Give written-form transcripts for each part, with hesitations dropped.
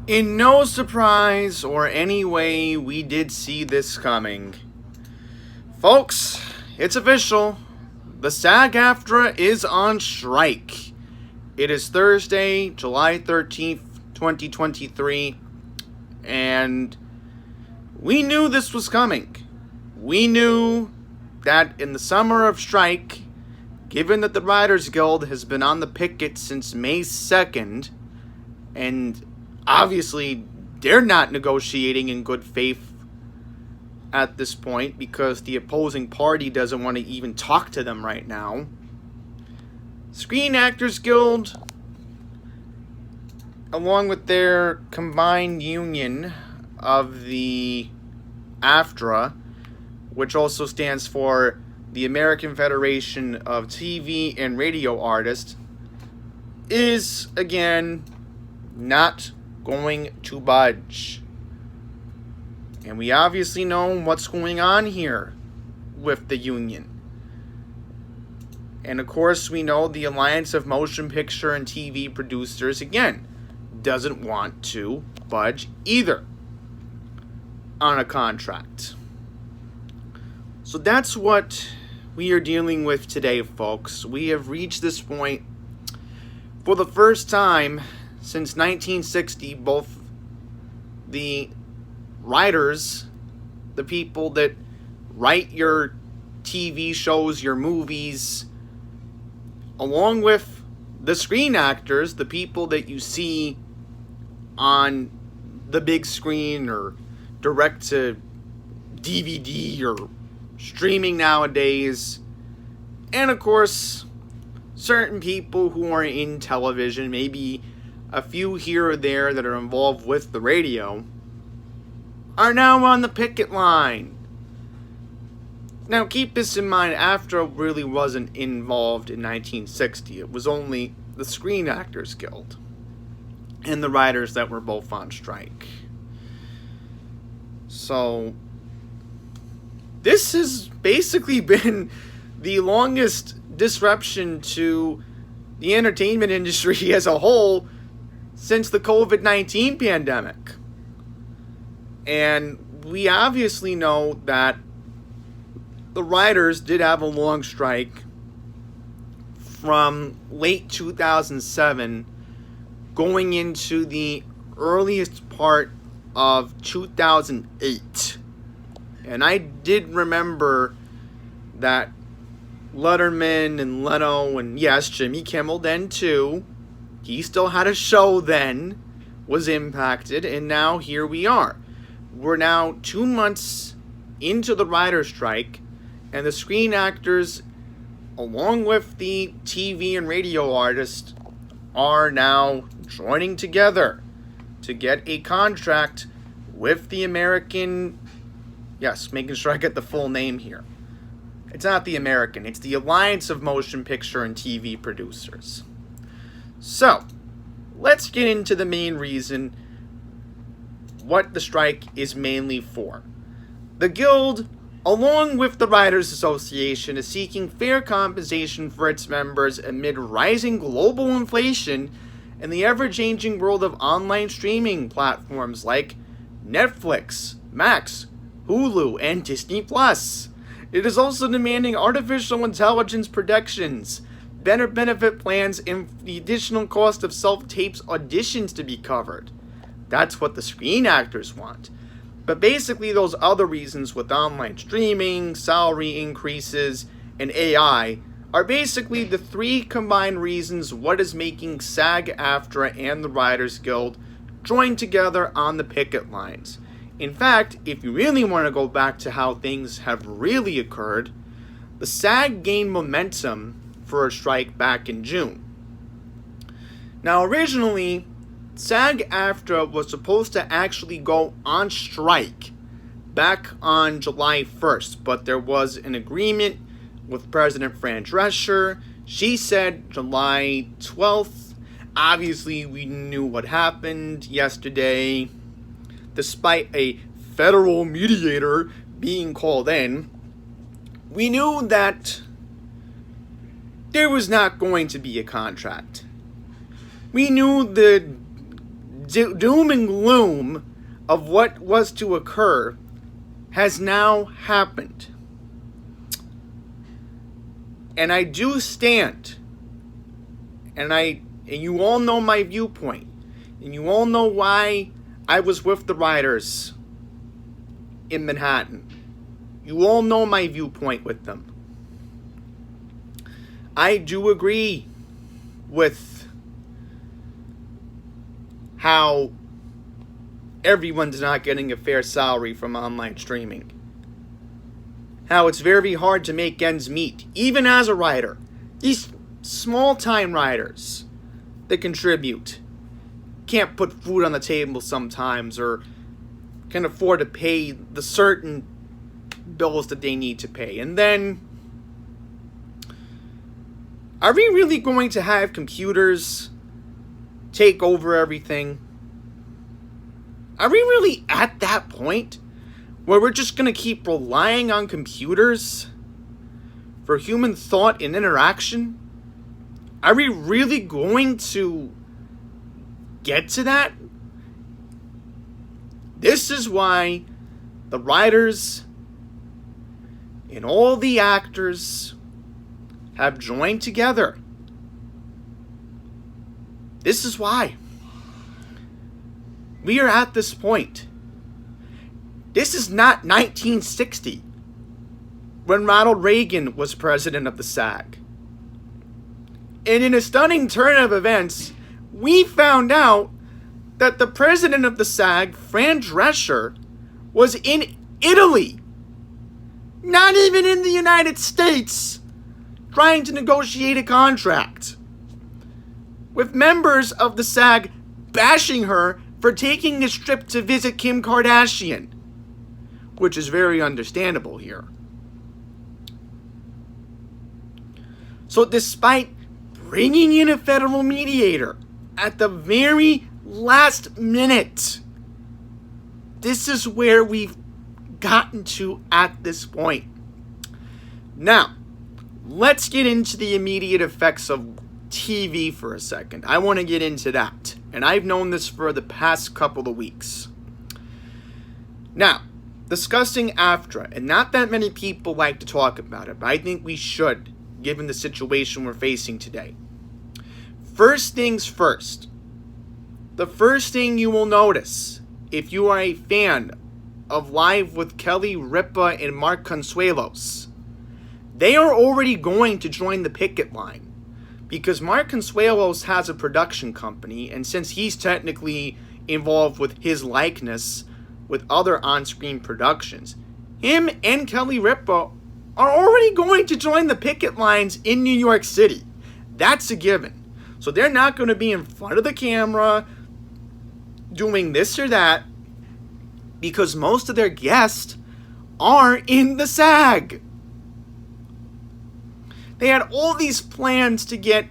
In no surprise or any way, we did see this coming. Folks, it's official. The Sag-Aftra is on strike. It is Thursday, July 13th, 2023, and we knew this was coming. We knew that in the summer of strike, given that the Writers Guild has been on the picket since May 2nd, and obviously they're not negotiating in good faith at this point because the opposing party doesn't want to even talk to them right now. Screen Actors Guild, along with their combined union of the AFTRA, which also stands for the American Federation of TV and Radio Artists, is again not going to budge. And we obviously know what's going on here with the union. And of course, we know the Alliance of Motion Picture and TV Producers, again, doesn't want to budge either on a contract. So that's what we are dealing with today, folks. We have reached this point for the first time since 1960. Both the writers, the people that write your TV shows, your movies, along with the screen actors, the people that you see on the big screen or direct to DVD or streaming nowadays, and of course certain people who are in television, maybe a few here or there that are involved with the radio, are now on the picket line. Now keep this in mind, AFTRA really wasn't involved in 1960. It was only the Screen Actors Guild and the writers that were both on strike. So this has basically been the longest disruption to the entertainment industry as a whole since the COVID-19 pandemic. And we obviously know that the writers did have a long strike from late 2007 going into the earliest part of 2008. And I did remember that Letterman and Leno, and yes, Jimmy Kimmel then too, he still had a show then, was impacted, and now here we are. We're now 2 months into the writer's strike, and the screen actors, along with the TV and radio artists, are now joining together to get a contract with the American, yes, making sure I get the full name here. It's not the American, it's the Alliance of Motion Picture and TV Producers. So, let's get into the main reason what the strike is mainly for. The Guild, along with the Writers Association, is seeking fair compensation for its members amid rising global inflation and the ever-changing world of online streaming platforms like Netflix, Max, Hulu, and Disney+. It is also demanding artificial intelligence protections, better benefit plans, and the additional cost of self-tapes auditions to be covered. That's what the screen actors want. But basically those other reasons with online streaming, salary increases, and AI are basically the three combined reasons what is making SAG-AFTRA and the Writers Guild join together on the picket lines. In fact, if you really want to go back to how things have really occurred, the SAG gained momentum for a strike back in June. Now originally, SAG-AFTRA was supposed to actually go on strike back on July 1st, but there was an agreement with President Fran Drescher. She said July 12th. Obviously, we knew what happened yesterday. Despite a federal mediator being called in, we knew that there was not going to be a contract. We knew the doom and gloom of what was to occur has now happened. And I do stand, and you all know my viewpoint, and you all know why I was with the rioters in Manhattan. You all know my viewpoint with them. I do agree with how everyone's not getting a fair salary from online streaming. How it's very hard to make ends meet, even as a writer. These small-time writers that contribute can't put food on the table sometimes, or can afford to pay the certain bills that they need to pay. And then, are we really going to have computers take over everything? Are we really at that point where we're just going to keep relying on computers for human thought and interaction? Are we really going to get to that? This is why the writers and all the actors have joined together. This is why we are at this point. This is not 1960 when Ronald Reagan was president of the SAG. And in a stunning turn of events, we found out that the president of the SAG, Fran Drescher, was in Italy, not even in the United States, trying to negotiate a contract, with members of the SAG bashing her for taking this trip to visit Kim Kardashian, which is very understandable here. So despite bringing in a federal mediator at the very last minute, this is where we've gotten to at this point. Now, let's get into the immediate effects of TV for a second. I want to get into that. And I've known this for the past couple of weeks. Now, discussing Sag-Aftra, and not that many people like to talk about it, but I think we should, given the situation we're facing today. First things first. The first thing you will notice, if you are a fan of Live with Kelly Ripa and Mark Consuelos, they are already going to join the picket line. Because Mark Consuelos has a production company, and since he's technically involved with his likeness with other on-screen productions, him and Kelly Ripa are already going to join the picket lines in New York City. That's a given. So they're not going to be in front of the camera doing this or that, because most of their guests are in the SAG. They had all these plans to get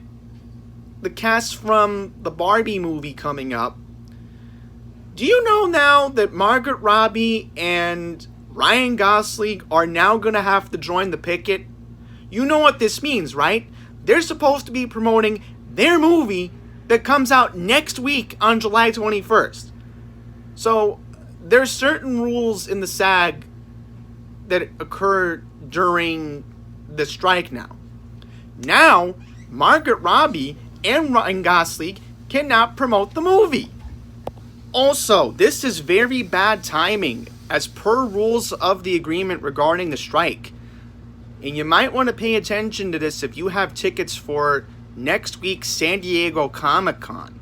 the cast from the Barbie movie coming up. Do you know now that Margot Robbie and Ryan Gosling are now going to have to join the picket? You know what this means, right? They're supposed to be promoting their movie that comes out next week on July 21st. So there's certain rules in the SAG that occur during the strike now. Now, Margot Robbie and Ryan Gosling cannot promote the movie. Also, this is very bad timing as per rules of the agreement regarding the strike. And you might want to pay attention to this if you have tickets for next week's San Diego Comic-Con.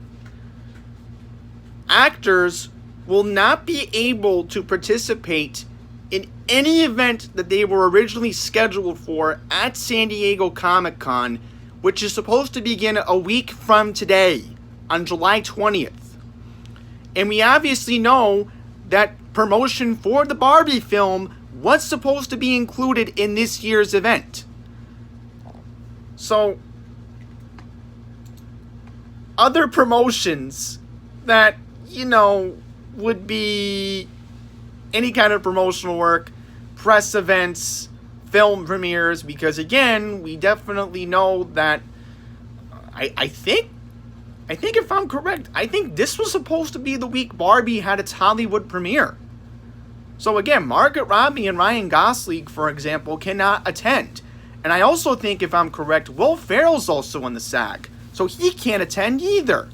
Actors will not be able to participate in any event that they were originally scheduled for at San Diego Comic-Con, which is supposed to begin a week from today, on July 20th. And we obviously know that promotion for the Barbie film was supposed to be included in this year's event. So, other promotions that, would be any kind of promotional work, press events, film premieres, because again, we definitely know that I think I think if I'm correct, I think this was supposed to be the week Barbie had its Hollywood premiere. So again, Margot Robbie and Ryan Gosling, for example, cannot attend. And I also think, if I'm correct, Will Ferrell's also in the SAG, so he can't attend either.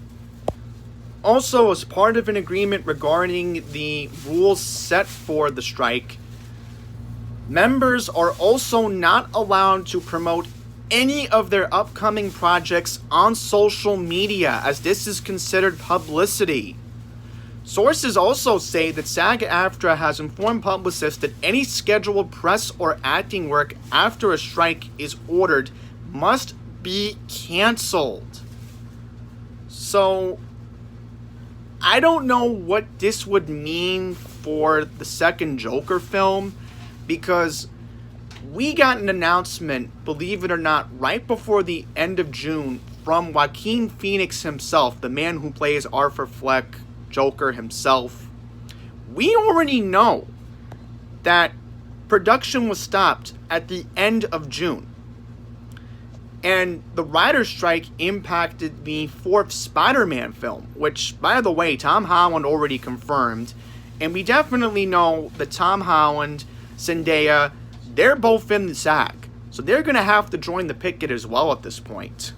Also, as part of an agreement regarding the rules set for the strike, members are also not allowed to promote any of their upcoming projects on social media, as this is considered publicity. Sources also say that SAG-AFTRA has informed publicists that any scheduled press or acting work after a strike is ordered must be canceled. So, I don't know what this would mean for the second Joker film, because we got an announcement, believe it or not, right before the end of June from Joaquin Phoenix himself, the man who plays Arthur Fleck, Joker himself. We already know that production was stopped at the end of June. And the writer's strike impacted the fourth Spider-Man film, which, by the way, Tom Holland already confirmed. And we definitely know that Tom Holland, Zendaya, they're both in the SAG. So they're going to have to join the picket as well at this point.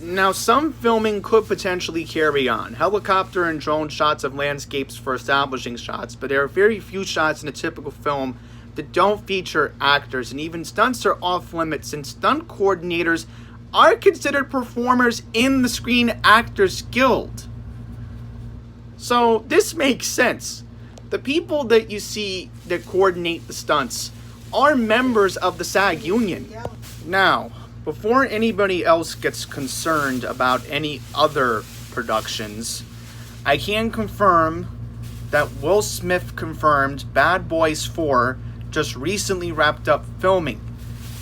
Now, some filming could potentially carry on. Helicopter and drone shots of landscapes for establishing shots, but there are very few shots in a typical film that don't feature actors, and even stunts are off limits, since stunt coordinators are considered performers in the Screen Actors Guild. So this makes sense. The people that you see that coordinate the stunts are members of the SAG union. Now, before anybody else gets concerned about any other productions, I can confirm that Will Smith confirmed Bad Boys 4 just recently wrapped up filming.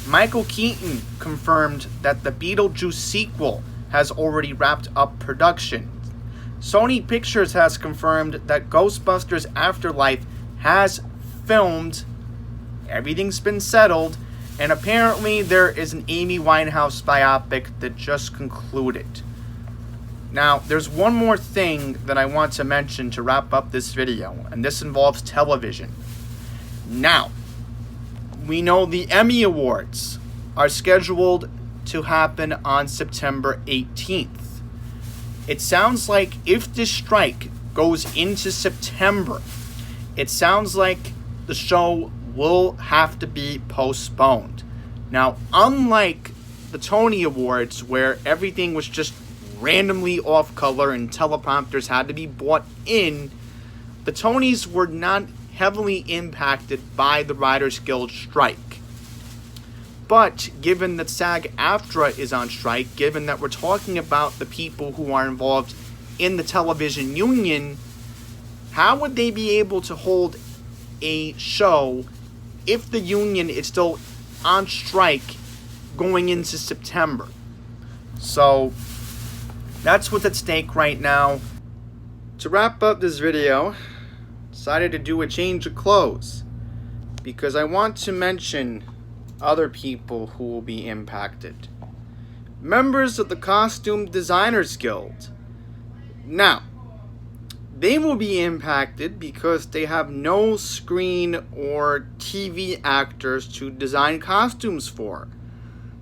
Michael Keaton confirmed that the Beetlejuice sequel has already wrapped up production. Sony Pictures has confirmed that Ghostbusters Afterlife has filmed. Everything's been settled. And apparently there is an Amy Winehouse biopic that just concluded. Now, there's one more thing that I want to mention to wrap up this video, and this involves television. Now, we know the Emmy Awards are scheduled to happen on September 18th. It sounds like if this strike goes into September, it sounds like the show will have to be postponed. Now, unlike the Tony Awards, where everything was just randomly off color and teleprompters had to be bought in, the Tonys were not heavily impacted by the Writers Guild strike. But given that SAG-AFTRA is on strike, given that we're talking about the people who are involved in the television union, how would they be able to hold a show if the union is still on strike going into September? So that's what's at stake right now. To wrap up this video, decided to do a change of clothes because I want to mention other people who will be impacted. Members of the Costume Designers Guild. Now, they will be impacted because they have no screen or TV actors to design costumes for.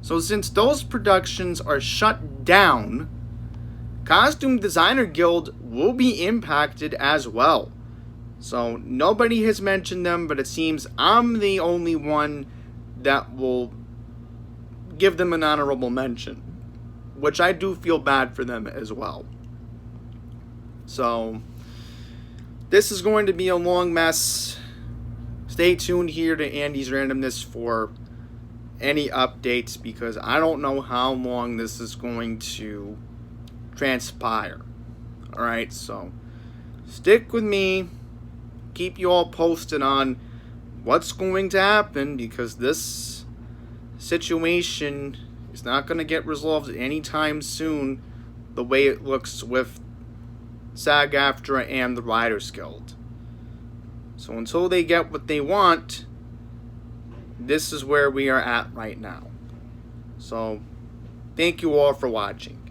So since those productions are shut down, Costume Designer Guild will be impacted as well. So nobody has mentioned them, but it seems I'm the only one that will give them an honorable mention, which I do feel bad for them as well. So this is going to be a long mess. Stay tuned here to Andy's Randomness for any updates, because I don't know how long this is going to transpire. Alright, so stick with me. Keep you all posted on what's going to happen, because this situation is not going to get resolved anytime soon the way it looks with SAG-AFTRA and the Writers Guild. So until they get what they want, this is where we are at right now. So Thank you all for watching.